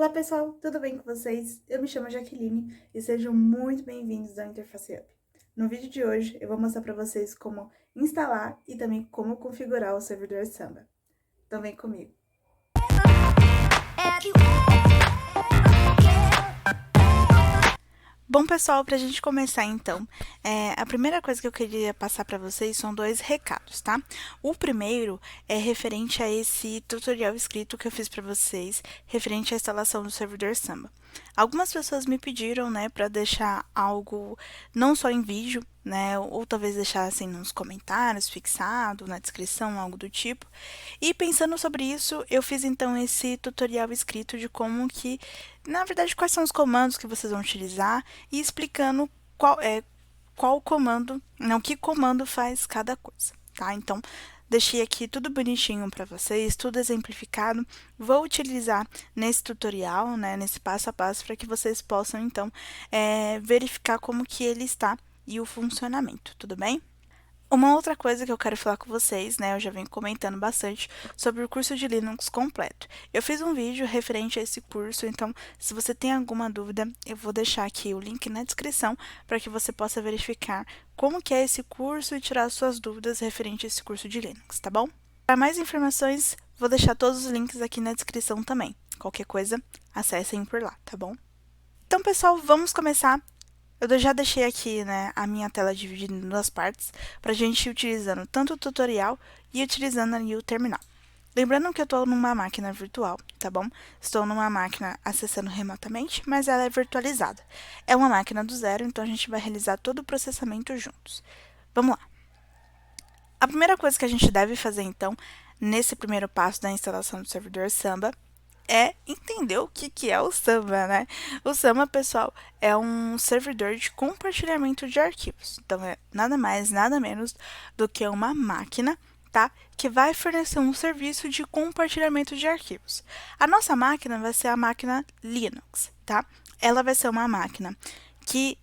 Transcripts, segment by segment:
Olá pessoal, tudo bem com vocês? Eu me chamo Jaqueline e sejam muito bem-vindos ao Interface Hub. No vídeo de hoje eu vou mostrar para vocês como instalar e também como configurar o servidor Samba. Então vem comigo. Bom, pessoal, para a gente começar então, a primeira coisa que eu queria passar para vocês são dois recados, tá? O primeiro é referente a esse tutorial escrito que eu fiz para vocês, referente à instalação do servidor Samba. Algumas pessoas me pediram, né, para deixar algo não só em vídeo, né, ou talvez deixar assim nos comentários, fixado, na descrição, algo do tipo. E pensando sobre isso, eu fiz então esse tutorial escrito de como que, na verdade, quais são os comandos que vocês vão utilizar e explicando qual comando, não, que comando faz cada coisa, tá? Então, deixei aqui tudo bonitinho para vocês, tudo exemplificado. Vou utilizar nesse tutorial, né, nesse passo a passo, para que vocês possam, então, verificar como que ele está e o funcionamento, tudo bem? Uma outra coisa que eu quero falar com vocês, né, eu já venho comentando bastante sobre o curso de Linux completo. Eu fiz um vídeo referente a esse curso, então se você tem alguma dúvida, eu vou deixar aqui o link na descrição para que você possa verificar como que é esse curso e tirar suas dúvidas referente a esse curso de Linux, tá bom? Para mais informações, vou deixar todos os links aqui na descrição também. Qualquer coisa, acessem por lá, tá bom? Então, pessoal, vamos começar. Eu já deixei aqui, né, a minha tela dividida em duas partes, para a gente ir utilizando tanto o tutorial e utilizando ali o terminal. Lembrando que eu estou numa máquina virtual, tá bom? Estou numa máquina acessando remotamente, mas ela é virtualizada. É uma máquina do zero, então a gente vai realizar todo o processamento juntos. Vamos lá. A primeira coisa que a gente deve fazer, então, nesse primeiro passo da instalação do servidor Samba, é entender o que é o Samba, né? O Samba, pessoal, é um servidor de compartilhamento de arquivos. Então, é nada mais, nada menos do que uma máquina, tá? Que vai fornecer um serviço de compartilhamento de arquivos. A nossa máquina vai ser a máquina Linux, tá? Ela vai ser uma máquina que,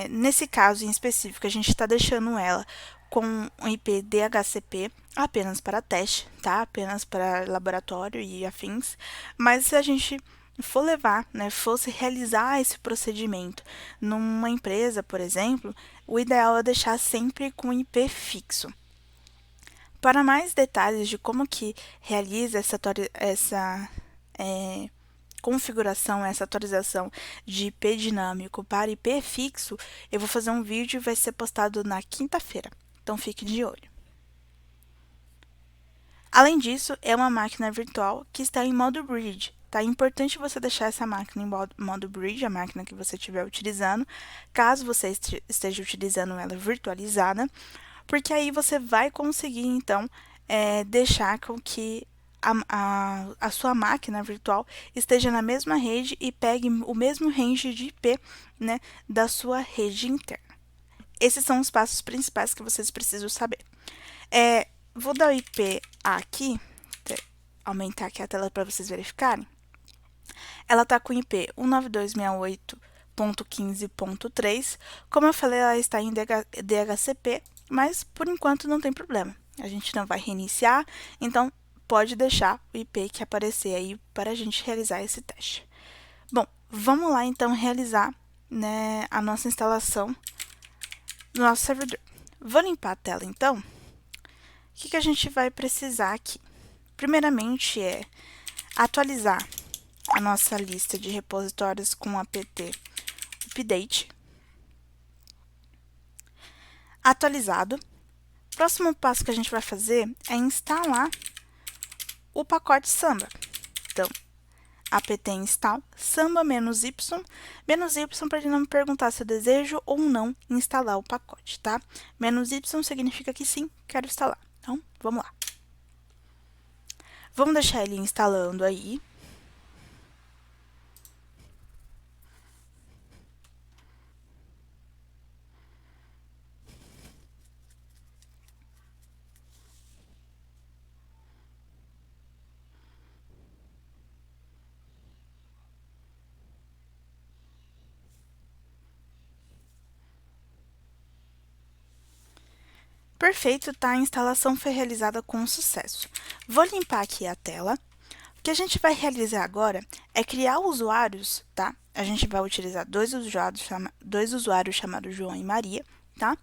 nesse caso em específico, a gente está deixando ela com um IP DHCP apenas para teste, tá? Apenas para laboratório e afins. Mas se a gente for levar, né, fosse realizar esse procedimento numa empresa, por exemplo, o ideal é deixar sempre com IP fixo. Para mais detalhes de como que realiza essa configuração, essa atualização de IP dinâmico para IP fixo, eu vou fazer um vídeo e vai ser postado na quinta-feira. Então fique de olho. Além disso, é uma máquina virtual que está em modo bridge. Tá? É importante você deixar essa máquina em modo bridge, a máquina que você estiver utilizando, caso você esteja utilizando ela virtualizada, porque aí você vai conseguir, então, deixar com que a sua máquina virtual esteja na mesma rede e pegue o mesmo range de IP, né, da sua rede interna. Esses são os passos principais que vocês precisam saber. Vou dar o IP aqui, aumentar aqui a tela para vocês verificarem. Ela está com IP 192.68.15.3. Como eu falei, ela está em DHCP, mas por enquanto não tem problema. A gente não vai reiniciar, então pode deixar o IP que aparecer aí para a gente realizar esse teste. Bom, vamos lá então realizar, né, a nossa instalação no nosso servidor. Vou limpar a tela então. O que a gente vai precisar aqui? Primeiramente é atualizar a nossa lista de repositórios com o apt update. Atualizado. Próximo passo que a gente vai fazer é instalar o pacote Samba. Então, apt install samba-y, -y para ele não me perguntar se eu desejo ou não instalar o pacote, tá? -y significa que sim, quero instalar. Então, vamos lá. Vamos deixar ele instalando aí. Perfeito, tá? A instalação foi realizada com sucesso. Vou limpar aqui a tela. O que a gente vai realizar agora é criar usuários, tá? A gente vai utilizar dois usuários chamados João e Maria, tá?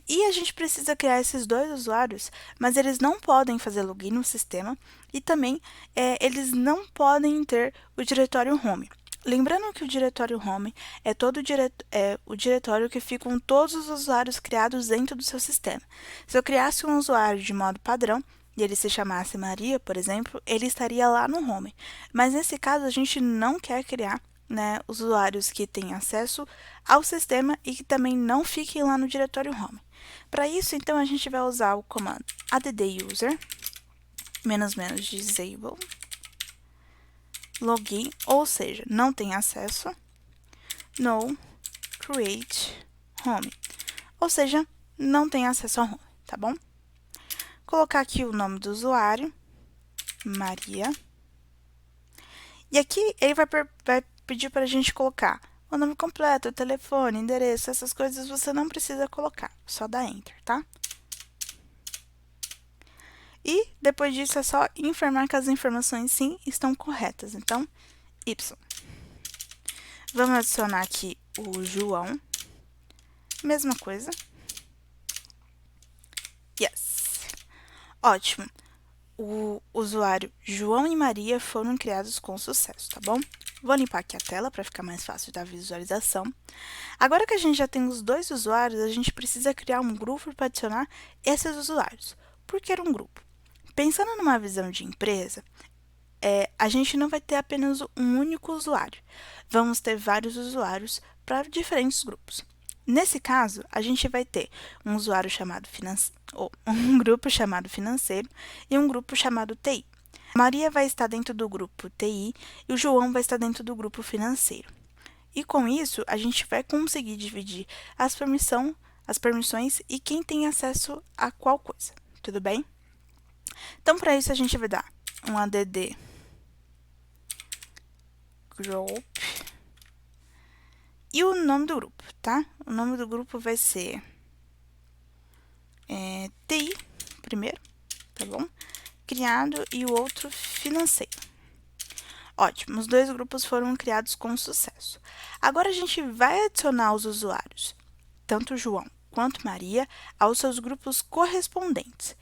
E a gente precisa criar esses dois usuários, mas eles não podem fazer login no sistema e também eles não podem ter o diretório home. Lembrando que o diretório home é o diretório que ficam todos os usuários criados dentro do seu sistema. Se eu criasse um usuário de modo padrão, e ele se chamasse Maria, por exemplo, ele estaria lá no home. Mas nesse caso, a gente não quer criar, né, usuários que têm acesso ao sistema e que também não fiquem lá no diretório home. Para isso, então, a gente vai usar o comando add_user -disable login, ou seja, não tem acesso, no create home, ou seja, não tem acesso ao home, tá bom? Colocar aqui o nome do usuário, Maria. E aqui ele vai pedir para a gente colocar o nome completo, o telefone, endereço, essas coisas você não precisa colocar, só dá Enter, tá? E depois disso é só informar que as informações sim estão corretas, então, Y. Vamos adicionar aqui o João, mesma coisa. Yes. Ótimo. O usuário João e Maria foram criados com sucesso, tá bom? Vou limpar aqui a tela para ficar mais fácil da visualização. Agora que a gente já tem os dois usuários, a gente precisa criar um grupo para adicionar esses usuários. Por que um grupo? Pensando numa visão de empresa, a gente não vai ter apenas um único usuário. Vamos ter vários usuários para diferentes grupos. Nesse caso, a gente vai ter um usuário chamado um grupo chamado financeiro e um grupo chamado TI. A Maria vai estar dentro do grupo TI e o João vai estar dentro do grupo financeiro. E com isso, a gente vai conseguir dividir as permissões e quem tem acesso a qual coisa, tudo bem? Então, para isso, a gente vai dar um add group e o nome do grupo, tá? O nome do grupo vai ser TI, primeiro, tá bom? Criado e o outro financeiro. Ótimo, os dois grupos foram criados com sucesso. Agora a gente vai adicionar os usuários, tanto João quanto Maria, aos seus grupos correspondentes.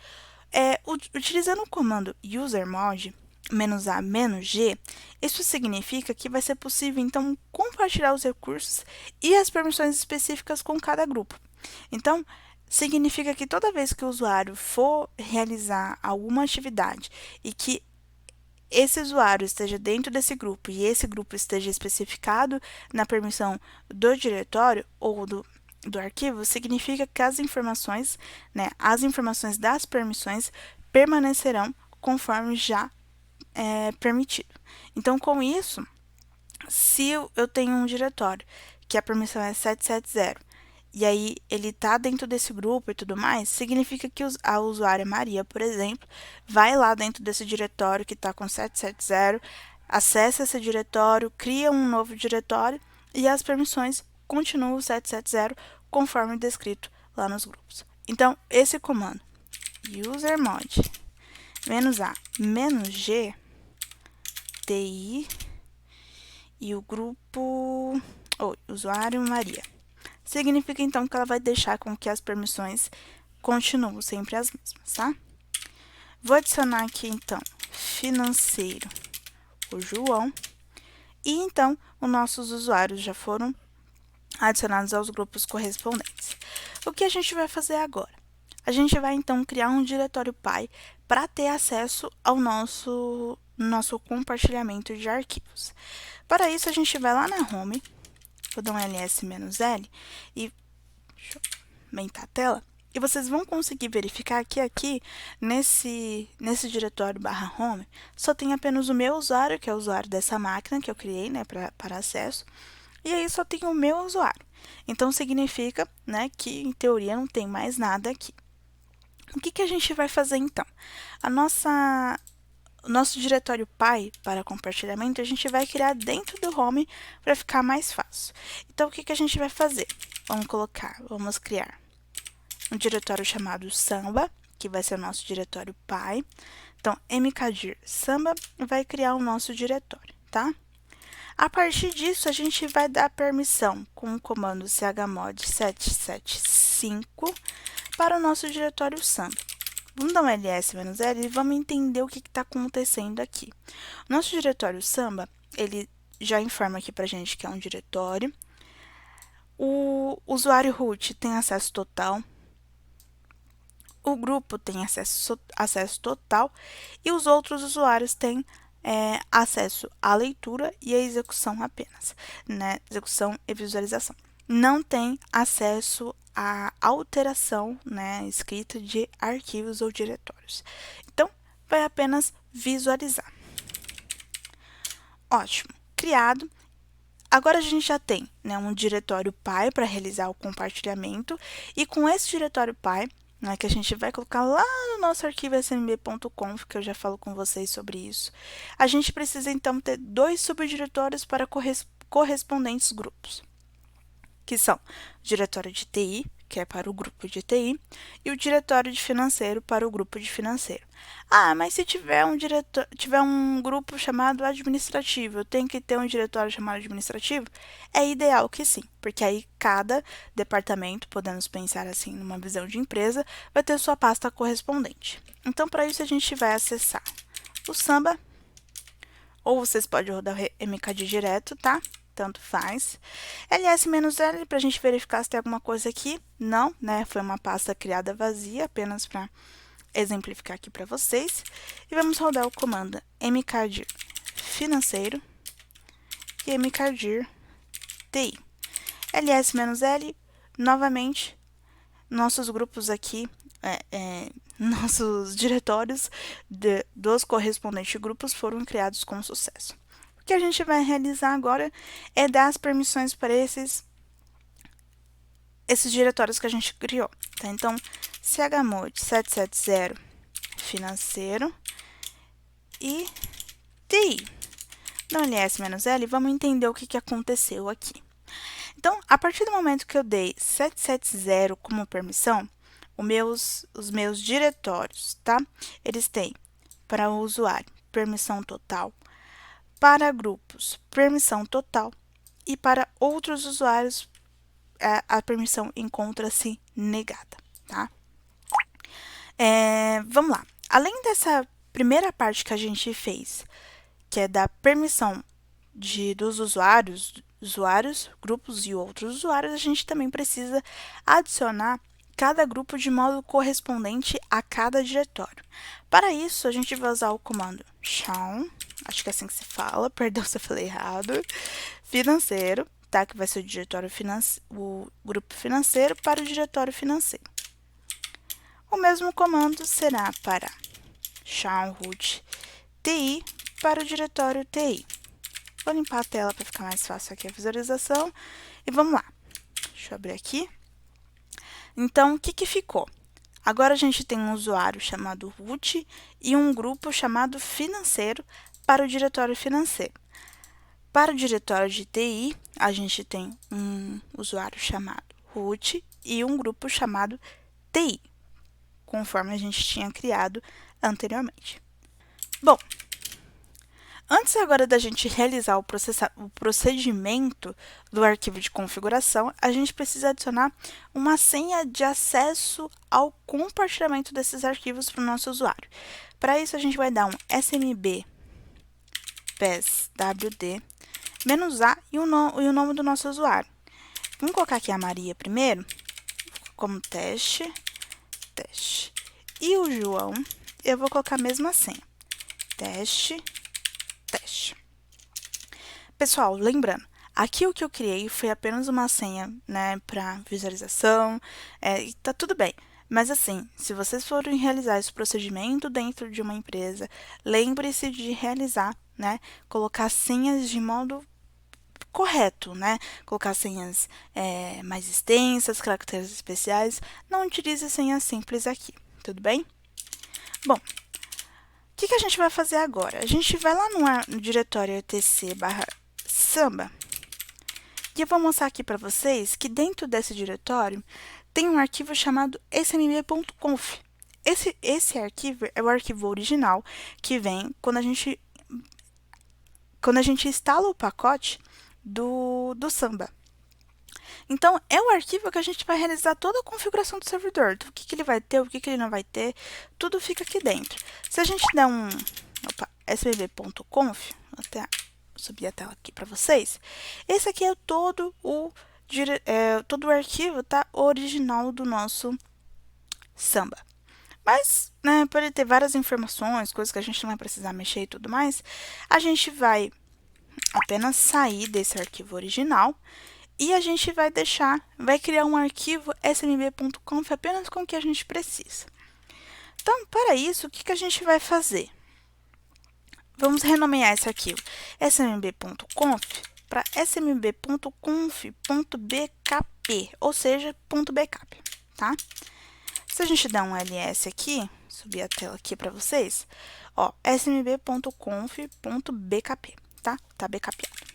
Utilizando o comando usermod -a -g, isso significa que vai ser possível, então, compartilhar os recursos e as permissões específicas com cada grupo. Então, significa que toda vez que o usuário for realizar alguma atividade e que esse usuário esteja dentro desse grupo e esse grupo esteja especificado na permissão do diretório ou do arquivo, significa que as informações das permissões permanecerão conforme já permitido. Então, com isso, se eu tenho um diretório que a permissão é 770 e aí ele está dentro desse grupo e tudo mais, significa que a usuária Maria, por exemplo, vai lá dentro desse diretório que está com 770, acessa esse diretório, cria um novo diretório e as permissões continuam 770 conforme descrito lá nos grupos. Então, esse comando usermod -a -g TI e o grupo usuário Maria. Significa, então, que ela vai deixar com que as permissões continuem sempre as mesmas, tá? Vou adicionar aqui, então, financeiro, o João, e, então, os nossos usuários já foram adicionados aos grupos correspondentes. O que a gente vai fazer agora? A gente vai, então, criar um diretório pai para ter acesso ao nosso compartilhamento de arquivos. Para isso, a gente vai lá na home, vou dar um ls-l e deixa eu aumentar a tela, e vocês vão conseguir verificar que aqui, nesse diretório /home, só tem apenas o meu usuário, que é o usuário dessa máquina que eu criei, né, para acesso, e aí só tem o meu usuário. Então, significa, né, que, em teoria, não tem mais nada aqui. O que a gente vai fazer, então? O nosso diretório pai para compartilhamento, a gente vai criar dentro do home para ficar mais fácil. Então, o que a gente vai fazer? Vamos criar um diretório chamado samba, que vai ser o nosso diretório pai, Então, mkdir samba vai criar o nosso diretório, tá? A partir disso, a gente vai dar permissão com o comando chmod 775 para o nosso diretório samba. Vamos dar um ls-l e vamos entender o que está acontecendo aqui. O nosso diretório samba, ele já informa aqui para a gente que é um diretório. O usuário root tem acesso total. O grupo tem acesso total e os outros usuários têm acesso à leitura e à execução apenas, né? Execução e visualização. Não tem acesso à alteração, né, escrita de arquivos ou diretórios. Então, vai apenas visualizar. Ótimo, criado. Agora a gente já tem, né, um diretório pai para realizar o compartilhamento e com esse diretório pai, né, que a gente vai colocar lá no nosso arquivo smb.conf, que eu já falo com vocês sobre isso, a gente precisa então ter dois subdiretórios para correspondentes grupos, que são o diretório de TI, que é para o grupo de TI, e o diretório de financeiro para o grupo de financeiro. Ah, mas se tiver um grupo chamado administrativo, eu tenho que ter um diretório chamado administrativo? É ideal que sim, porque aí cada departamento, podemos pensar assim numa visão de empresa, vai ter sua pasta correspondente. Então, para isso, a gente vai acessar o Samba, ou vocês podem rodar o mkd direto, tá? Tanto faz. ls-l para a gente verificar se tem alguma coisa aqui. Não, né? Foi uma pasta criada vazia, apenas para exemplificar aqui para vocês. E vamos rodar o comando mkdir financeiro e mkdir TI. ls-l, novamente, nossos grupos aqui, nossos diretórios dos correspondentes grupos foram criados com sucesso. O que a gente vai realizar agora é dar as permissões para esses diretórios que a gente criou, tá? Então, chmod 770 financeiro e TI. No ls-l, vamos entender o que aconteceu aqui. Então, a partir do momento que eu dei 770 como permissão, os meus diretórios, tá? Eles têm para o usuário permissão total, para grupos, permissão total, e para outros usuários, a permissão encontra-se negada, tá? Vamos lá. Além dessa primeira parte que a gente fez, que é da permissão dos usuários, grupos e outros usuários, a gente também precisa adicionar cada grupo de modo correspondente a cada diretório. Para isso, a gente vai usar o comando chown, acho que é assim que se fala, perdão se eu falei errado, financeiro, tá? Que vai ser o grupo financeiro para o diretório financeiro. O mesmo comando será para chown root TI para o diretório TI. Vou limpar a tela para ficar mais fácil aqui a visualização. E vamos lá. Deixa eu abrir aqui. Então, o que ficou? Agora a gente tem um usuário chamado root e um grupo chamado financeiro para o diretório financeiro. Para o diretório de TI, a gente tem um usuário chamado root e um grupo chamado TI, conforme a gente tinha criado anteriormente. Bom, antes agora da gente realizar o procedimento do arquivo de configuração, a gente precisa adicionar uma senha de acesso ao compartilhamento desses arquivos para o nosso usuário. Para isso, a gente vai dar um smb passwd -a e o nome do nosso usuário. Vamos colocar aqui a Maria primeiro, como teste. E o João, eu vou colocar a mesma senha, teste. Pessoal, lembrando, aqui o que eu criei foi apenas uma senha, né, para visualização, e tá tudo bem. Mas assim, se vocês forem realizar esse procedimento dentro de uma empresa, lembre-se de realizar, né, colocar senhas de modo correto, né, colocar senhas mais extensas, caracteres especiais, não utilize senhas simples aqui, tudo bem? Bom, o que a gente vai fazer agora? A gente vai lá no diretório etc/samba e eu vou mostrar aqui para vocês que dentro desse diretório tem um arquivo chamado smb.conf. esse arquivo é o arquivo original que vem quando a gente instala o pacote do Samba. Então, é o arquivo que a gente vai realizar toda a configuração do servidor, do que ele vai ter, o que ele não vai ter, tudo fica aqui dentro. Se a gente der um smb.conf, vou até subir a tela aqui para vocês, esse aqui é todo o arquivo, tá, original do nosso Samba. Mas, né, por ele ter várias informações, coisas que a gente não vai precisar mexer e tudo mais, a gente vai apenas sair desse arquivo original e a gente vai criar um arquivo smb.conf apenas com o que a gente precisa. Então, para isso, o que a gente vai fazer? Vamos renomear esse arquivo smb.conf para smb.conf.bkp, ou seja, .backup, tá? Se a gente der um ls aqui, subir a tela aqui para vocês, ó, smb.conf.bkp, tá? Tá backupado.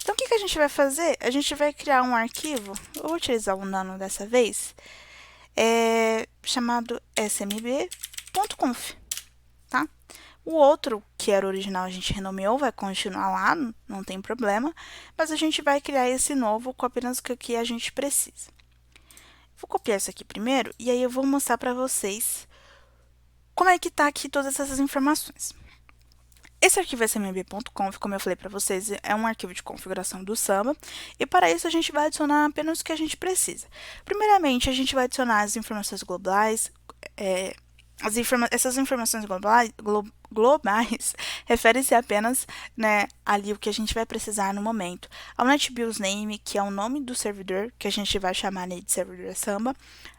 Então, o que a gente vai fazer? A gente vai criar um arquivo, eu vou utilizar o nano dessa vez, chamado smb.conf, tá? O outro, que era o original, a gente renomeou, vai continuar lá, não tem problema, mas a gente vai criar esse novo com apenas o que a gente precisa. Vou copiar isso aqui primeiro, e aí eu vou mostrar para vocês como é que tá aqui todas essas informações. Esse arquivo smb.conf, como eu falei para vocês, é um arquivo de configuração do Samba, e para isso a gente vai adicionar apenas o que a gente precisa. Primeiramente, a gente vai adicionar as informações globais, essas informações globais referem-se apenas, né, ali o que a gente vai precisar no momento. Ao NetBIOS Name, que é o nome do servidor, que a gente vai chamar de servidor Samba,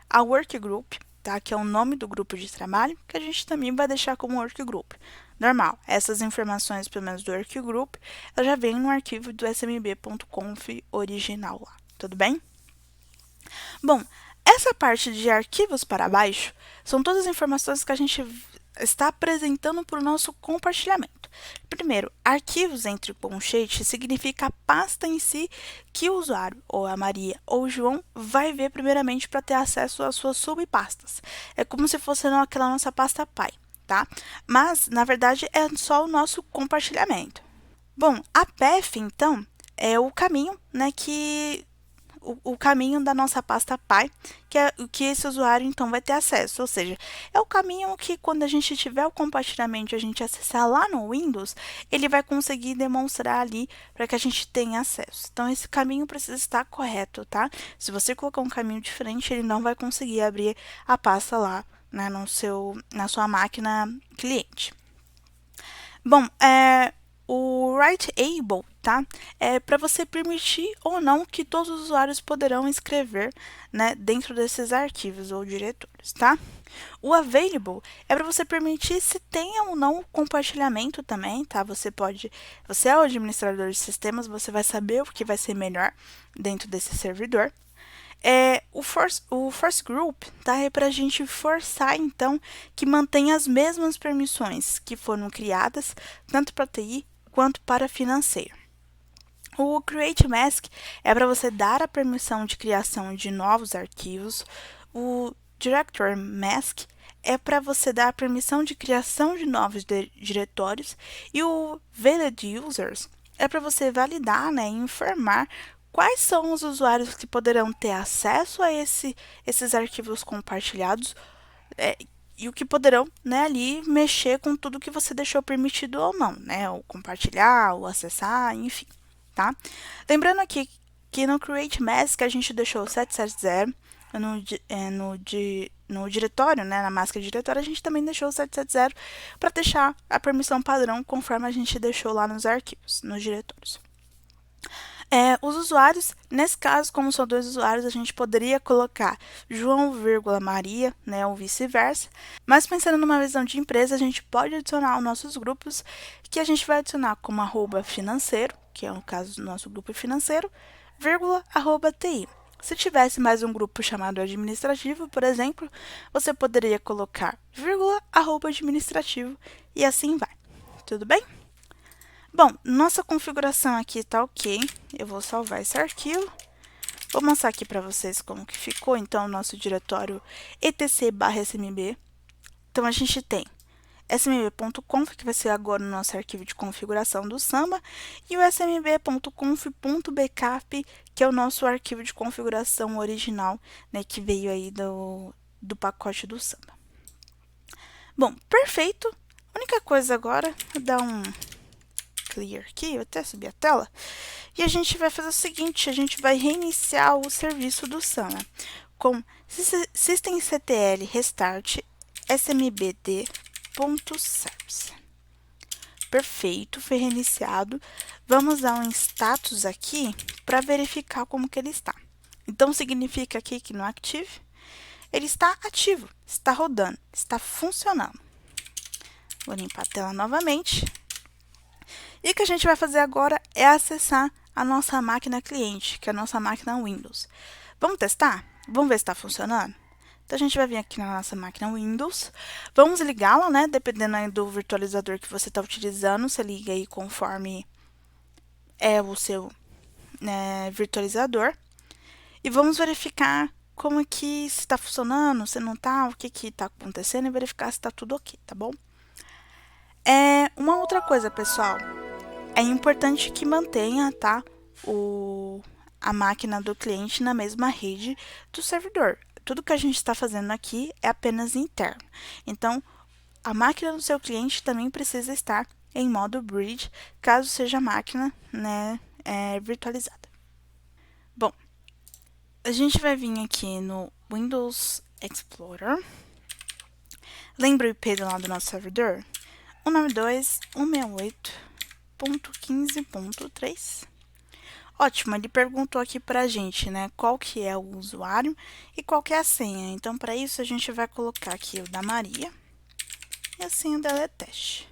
a Workgroup, tá, que é o nome do grupo de trabalho, que a gente também vai deixar como Workgroup. Normal, essas informações, pelo menos do Workgroup, ela já vem no arquivo do smb.conf original lá, tudo bem? Bom, essa parte de arquivos para baixo são todas as informações que a gente está apresentando para o nosso compartilhamento. Primeiro, arquivos entre conchete significa a pasta em si que o usuário, ou a Maria ou o João, vai ver primeiramente para ter acesso às suas subpastas. É como se fosse aquela nossa pasta pai, tá? Mas, na verdade, é só o nosso compartilhamento. Bom, a path, então, é o caminho, né, o caminho da nossa pasta pai, que é o que esse usuário, então, vai ter acesso. Ou seja, é o caminho que, quando a gente tiver o compartilhamento e a gente acessar lá no Windows, ele vai conseguir demonstrar ali para que a gente tenha acesso. Então, esse caminho precisa estar correto, tá? Se você colocar um caminho diferente, ele não vai conseguir abrir a pasta lá, né, na sua máquina cliente. Bom, o writeable, tá? É para você permitir ou não que todos os usuários poderão escrever, né, dentro desses arquivos ou diretórios, tá? O available é para você permitir se tem ou não compartilhamento também, tá? Você é o administrador de sistemas, você vai saber o que vai ser melhor dentro desse servidor. O force group, tá? É para a gente forçar, então, que mantenha as mesmas permissões que foram criadas, tanto para TI quanto para financeiro. O create mask é para você dar a permissão de criação de novos arquivos. O director mask é para você dar a permissão de criação de novos diretórios. E o valid users é para você validar, né, e informar quais são os usuários que poderão ter acesso a esses arquivos compartilhados e o que poderão, né, ali mexer com tudo que você deixou permitido ou não, né, ou compartilhar, ou acessar, enfim, tá? Lembrando aqui que no Create Mask a gente deixou 770, no diretório, né, na máscara diretória, a gente também deixou o 770 para deixar a permissão padrão conforme a gente deixou lá nos arquivos, nos diretórios. Os usuários, nesse caso, como são dois usuários, a gente poderia colocar João, Maria, né, ou vice-versa. Mas pensando numa visão de empresa, a gente pode adicionar os nossos grupos, que a gente vai adicionar como @financeiro, que é o caso do nosso grupo financeiro, vírgula, @TI. Se tivesse mais um grupo chamado administrativo, por exemplo, você poderia colocar vírgula, @administrativo e assim vai. Tudo bem? Bom, nossa configuração aqui está ok. Eu vou salvar esse arquivo. Vou mostrar aqui para vocês como que ficou, então, o nosso diretório etc/smb. Então, a gente tem smb.conf, que vai ser agora o nosso arquivo de configuração do Samba, e o smb.conf.backup, que é o nosso arquivo de configuração original, né, que veio aí do pacote do Samba. Bom, perfeito. A única coisa agora é dar um clear aqui, eu até subi a tela, e a gente vai fazer o seguinte, a gente vai reiniciar o serviço do Samba com systemctl restart smbd.service. Perfeito, foi reiniciado. Vamos dar um status aqui para verificar como que ele está. Então, significa aqui que no Active, ele está ativo, está rodando, está funcionando. Vou limpar a tela novamente. E o que a gente vai fazer agora é acessar a nossa máquina cliente, que é a nossa máquina Windows. Vamos testar? Vamos ver se está funcionando? Então, a gente vai vir aqui na nossa máquina Windows, vamos ligá-la, né? Dependendo aí do virtualizador que você está utilizando, você liga aí conforme é o seu, né, virtualizador. E vamos verificar como que está funcionando, se não está, o que está acontecendo e verificar se está tudo ok, tá bom? Uma outra coisa, pessoal, é importante que mantenha, tá, a máquina do cliente na mesma rede do servidor. Tudo que a gente está fazendo aqui é apenas interno. Então, a máquina do seu cliente também precisa estar em modo bridge, caso seja a máquina, né, virtualizada. Bom, a gente vai vir aqui no Windows Explorer. Lembra o IP lá do nosso servidor? 192.168.15.3. Ótimo, ele perguntou aqui pra gente, né, qual que é o usuário e qual que é a senha. Então, para isso, a gente vai colocar aqui o da Maria e a senha dela é teste.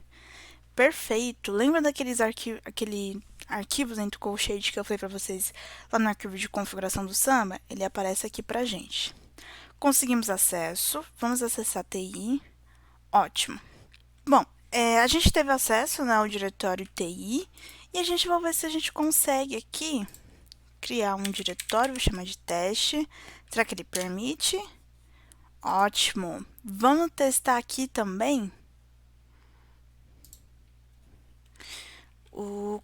Perfeito! Lembra daqueles arquivos dentro do colchete que eu falei para vocês lá no arquivo de configuração do Samba? Ele aparece aqui pra gente. Conseguimos acesso, vamos acessar a TI. Ótimo! Bom, a gente teve acesso, né, ao diretório TI e a gente vai ver se a gente consegue aqui criar um diretório, vou chamar de teste. Será que ele permite? Ótimo! Vamos testar aqui também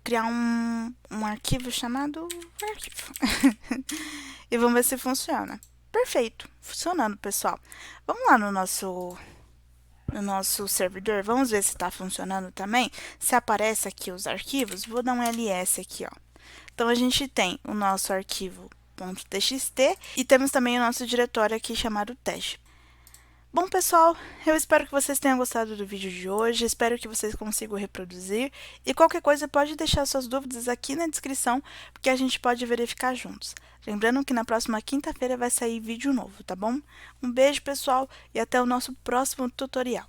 criar um arquivo chamado arquivo. E vamos ver se funciona. Perfeito, funcionando, pessoal. Vamos lá no nosso servidor, vamos ver se está funcionando também. Se aparece aqui os arquivos, vou dar um ls aqui, ó. Então, a gente tem o nosso arquivo .txt e temos também o nosso diretório aqui chamado teste. Bom, pessoal, eu espero que vocês tenham gostado do vídeo de hoje, espero que vocês consigam reproduzir e qualquer coisa pode deixar suas dúvidas aqui na descrição, porque a gente pode verificar juntos. Lembrando que na próxima quinta-feira vai sair vídeo novo, tá bom? Um beijo, pessoal, e até o nosso próximo tutorial.